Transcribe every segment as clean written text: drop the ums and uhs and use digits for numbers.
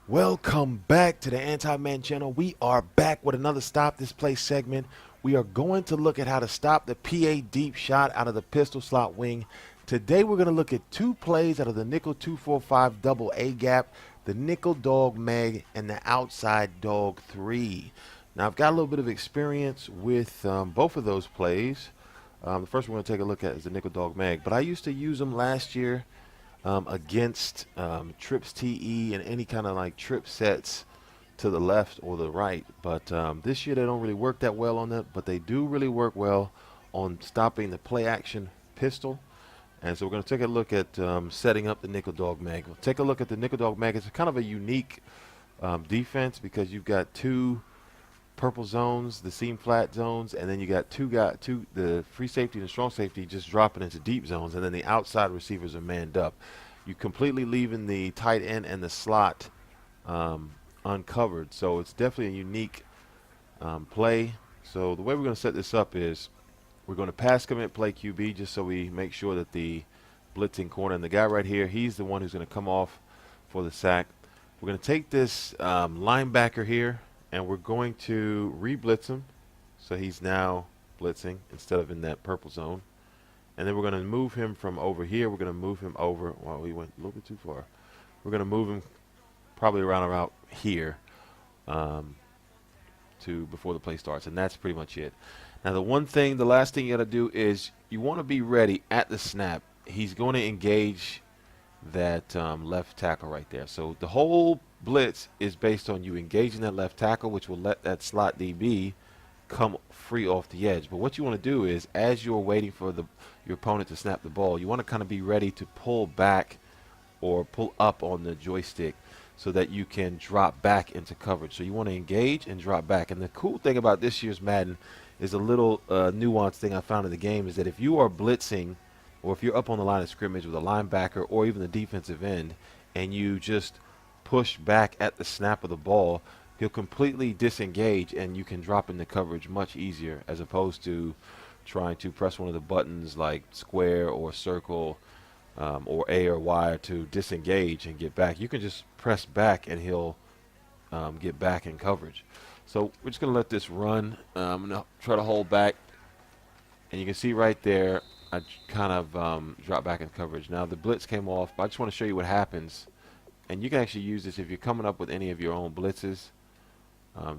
Welcome back to the Anti Madden channel. We are back with another Stop This Play segment. We are going to look at how to stop the PA deep shot out of the pistol slot wing. Today we're going to look at two plays out of the nickel 245 double A gap, the nickel dog mag, and the outside dog 3. Now I've got a little bit of experience with both of those plays. The first one we're going to take a look at is the nickel dog mag, but I used to use them last year against trips TE and any kind of like trip sets to the left or the right. But this year they don't really work that well on that, but they do really work well on stopping the play action pistol. And so we're going to take a look at setting up the nickel dog mag. We'll take a look at the nickel dog mag. It's kind of a unique defense because you've got two purple zones, the seam flat zones, and then you got two the free safety and the strong safety just dropping into deep zones, and then the outside receivers are manned up. You completely leaving the tight end and the slot uncovered, so it's definitely a unique play. So the way we're going to set this up is we're going to pass commit play QB just so we make sure that the blitzing corner and the guy right here, he's the one who's going to come off for the sack. We're going to take this linebacker here and we're going to re-blitz him, so he's now blitzing instead of in that purple zone. And then we're going to move him from over here. We're going to move him over. Well, we went a little bit too far. We're going to move him probably around about here to before the play starts, and that's pretty much it. Now, the last thing you got to do is you want to be ready at the snap. He's going to engage that left tackle right there. So the whole blitz is based on you engaging that left tackle, which will let that slot DB come free off the edge. But what you want to do is, as you're waiting for your opponent to snap the ball, you want to kind of be ready to pull back or pull up on the joystick so that you can drop back into coverage. So you want to engage and drop back. And the cool thing about this year's Madden is a little nuanced thing I found in the game is that if you are blitzing or if you're up on the line of scrimmage with a linebacker or even the defensive end and you just push back at the snap of the ball, he'll completely disengage and you can drop into coverage much easier as opposed to trying to press one of the buttons like square or circle or A or Y to disengage and get back. You can just press back and he'll get back in coverage. So we're just going to let this run. I'm going to try to hold back. And you can see right there, I kind of dropped back in coverage. Now the blitz came off, but I just want to show you what happens. And you can actually use this if you're coming up with any of your own blitzes.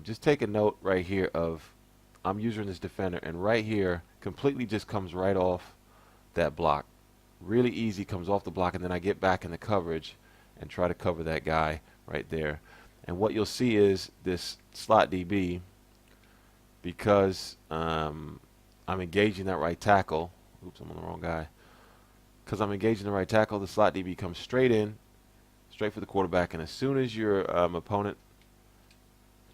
Just take a note right here of I'm using this defender, and right here completely just comes right off that block. Really easy, comes off the block, and then I get back in the coverage and try to cover that guy right there. And what you'll see is this slot DB, because I'm engaging that right tackle. Oops, I'm on the wrong guy. Because I'm engaging the right tackle, the slot DB comes straight in, straight for the quarterback, and as soon as your opponent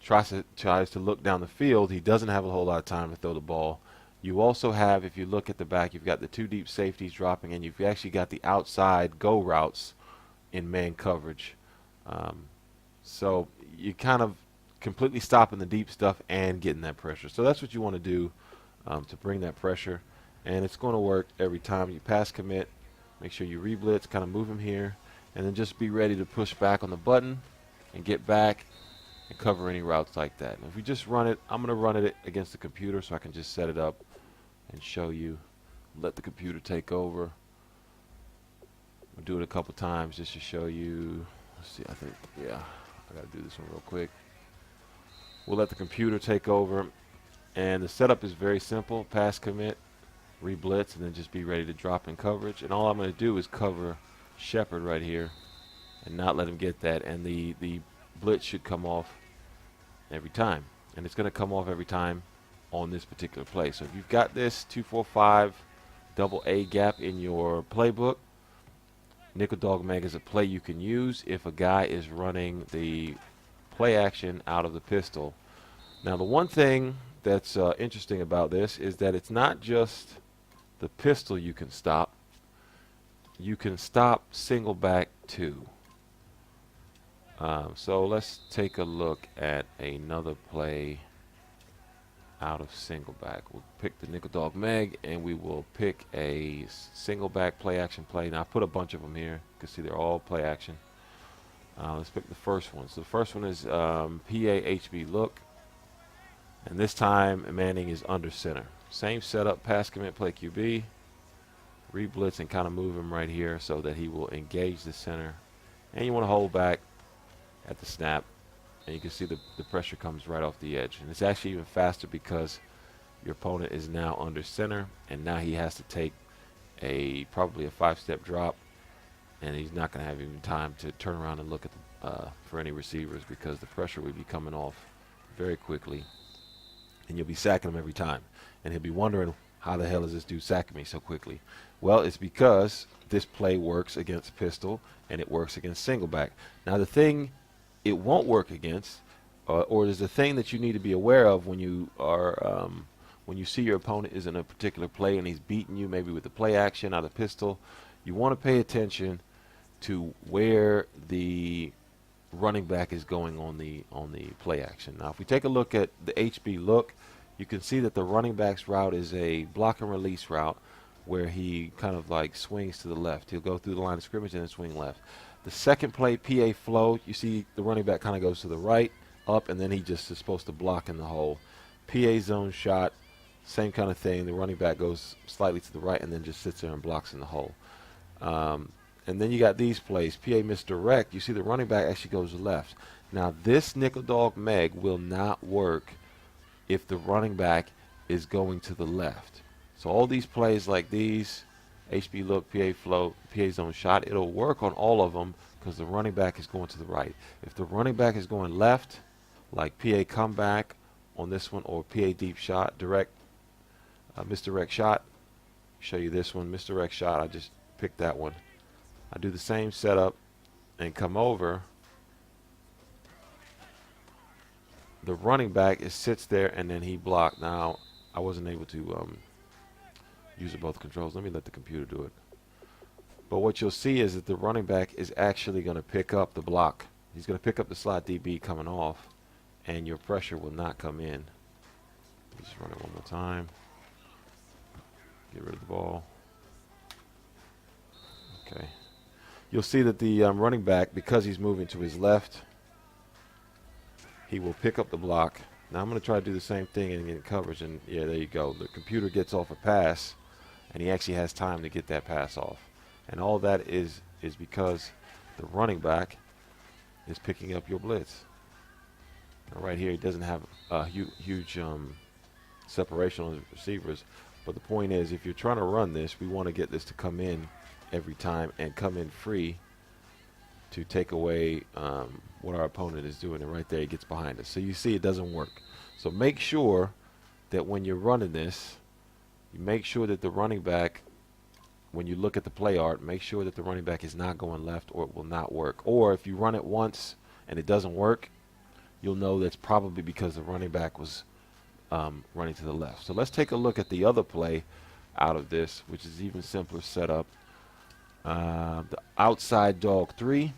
tries to look down the field, he doesn't have a whole lot of time to throw the ball. You also have, if you look at the back, you've got the two deep safeties dropping, and you've actually got the outside go routes in man coverage. So you kind of completely stopping the deep stuff and getting that pressure. So that's what you want to do to bring that pressure, and it's going to work every time. You pass commit, make sure you re-blitz, kind of move him here, and then just be ready to push back on the button and get back and cover any routes like that. And if we just run it, I'm going to run it against the computer so I can just set it up and show you. Let the computer take over. I'll do it a couple times just to show you. Let's see, I think, yeah, I got to do this one real quick. We'll let the computer take over, and the setup is very simple. Pass commit, re-blitz, and then just be ready to drop in coverage. And all I'm going to do is cover Shepard right here and not let him get that, and the blitz should come off every time, and it's going to come off every time on this particular play. So if you've got this 245 double A gap in your playbook, nickel dog mag is a play you can use if a guy is running the play action out of the pistol. Now the one thing that's interesting about this is that it's not just the pistol you can stop. You can stop single back too. So let's take a look at another play out of single back. We'll pick the nickel dog mag and we will pick a single back play action play. Now I put a bunch of them here. You can see they're all play action. Let's pick the first one. So the first one is PA HB look. And this time Manning is under center. Same setup, pass commit, play QB. Re-blitz and kind of move him right here so that he will engage the center. And you want to hold back at the snap. And you can see the pressure comes right off the edge. And it's actually even faster because your opponent is now under center. And now he has to take probably a 5-step drop. And he's not going to have even time to turn around and look at for any receivers because the pressure will be coming off very quickly. And you'll be sacking him every time. And he'll be wondering, how the hell is this dude sacking me so quickly? Well, it's because this play works against pistol and it works against singleback. Now, the thing it won't work against, or there's a thing that you need to be aware of when you are when you see your opponent is in a particular play and he's beating you maybe with the play action out of pistol, you want to pay attention to where the running back is going on the play action. Now, if we take a look at the HB look, you can see that the running back's route is a block and release route where he kind of like swings to the left. He'll go through the line of scrimmage and then swing left. The second play, PA flow, you see the running back kind of goes to the right, up, and then he just is supposed to block in the hole. PA zone shot, same kind of thing. The running back goes slightly to the right and then just sits there and blocks in the hole. And then you got these plays. PA misdirect. You see the running back actually goes left. Now, this nickel dog meg will not work if the running back is going to the left. So all these plays like these, HB look, PA float, PA zone shot, it'll work on all of them because the running back is going to the right. If the running back is going left, like PA comeback on this one, or PA deep shot, misdirect shot, show you this one, misdirect shot, I just picked that one. I do the same setup and come over. The running back sits there and then he blocked. Now, I wasn't able to use both controls. Let me let the computer do it. But what you'll see is that the running back is actually going to pick up the block. He's going to pick up the slot DB coming off, and your pressure will not come in. Just run it one more time. Get rid of the ball. Okay. You'll see that the running back, because he's moving to his left, he will pick up the block. Now I'm going to try to do the same thing and get coverage, and yeah, there you go. The computer gets off a pass, and he actually has time to get that pass off. And all that is because the running back is picking up your blitz. Now right here, he doesn't have a huge separation on his receivers, but the point is, if you're trying to run this, we want to get this to come in every time and come in free to take away what our opponent is doing. And right there, he gets behind us. So you see it doesn't work. So make sure that when you're running this, you make sure that the running back, when you look at the play art, make sure that the running back is not going left or it will not work. Or if you run it once and it doesn't work, you'll know that's probably because the running back was running to the left. So let's take a look at the other play out of this, which is even simpler setup. The outside dog 3.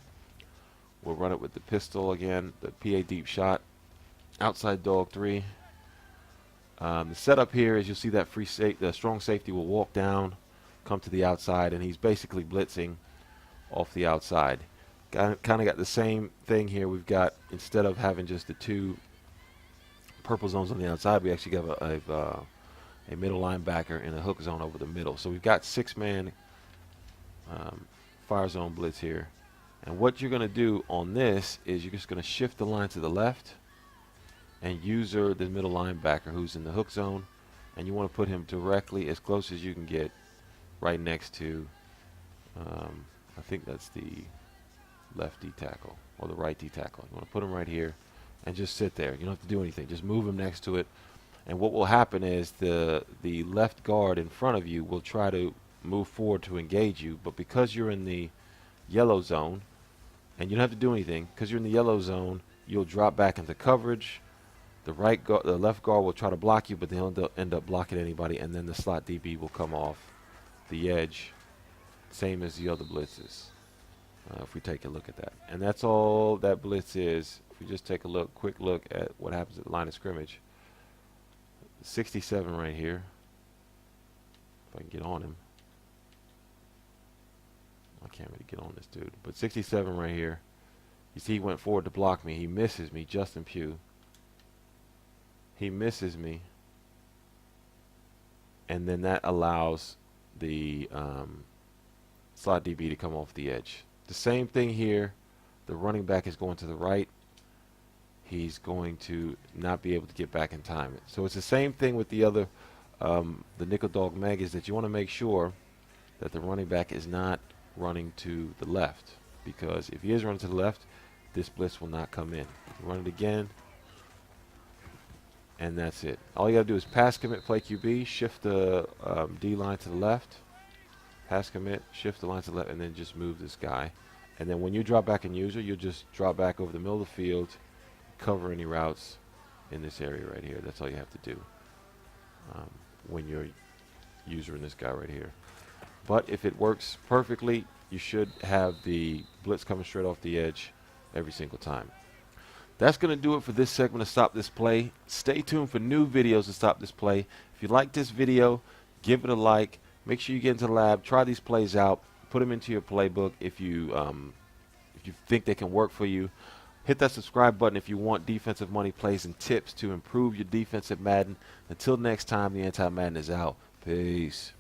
We'll run it with the pistol again, the PA deep shot. Outside dog 3. The setup here is you'll see that the strong safety will walk down, come to the outside, and he's basically blitzing off the outside. Kind of got the same thing here. We've got, instead of having just the 2 purple zones on the outside, we actually got a middle linebacker in a hook zone over the middle. So we've got 6-man fire zone blitz here. And what you're going to do on this is you're just going to shift the line to the left and user the middle linebacker who's in the hook zone, and you want to put him directly as close as you can get right next to I think that's the left D tackle or the right D tackle. You want to put him right here and just sit there. You don't have to do anything. Just move him next to it. And what will happen is the left guard in front of you will try to move forward to engage you, but because you're in the yellow zone, and you don't have to do anything, because you're in the yellow zone, you'll drop back into coverage. The left guard will try to block you, but they'll end up blocking anybody, and then the slot DB will come off the edge, same as the other blitzes. If we take a look at that, and that's all that blitz is. If we just take a quick look at what happens at the line of scrimmage. 67 right here. If I can get on him. I can't really get on this dude, but 67 right here. You see he went forward to block me. He misses me. Justin Pugh. He misses me. And then that allows the slot DB to come off the edge. The same thing here. The running back is going to the right. He's going to not be able to get back in time. So it's the same thing with the other, the nickel dog mag, is that you want to make sure that the running back is not running to the left, because if he is running to the left, this blitz will not come in. Run it again, and that's it. All you got to do is pass commit, play QB, shift the D line to the left, pass commit, shift the line to the left, and then just move this guy. And then when you drop back in user, you'll just drop back over the middle of the field, cover any routes in this area right here. That's all you have to do when you're using this guy right here. But if it works perfectly, you should have the blitz coming straight off the edge every single time. That's going to do it for this segment of Stop This Play. Stay tuned for new videos of Stop This Play. If you like this video, give it a like. Make sure you get into the lab, try these plays out, put them into your playbook if you think they can work for you. Hit that subscribe button if you want defensive money plays and tips to improve your defensive Madden. Until next time, the Anti Madden is out. Peace.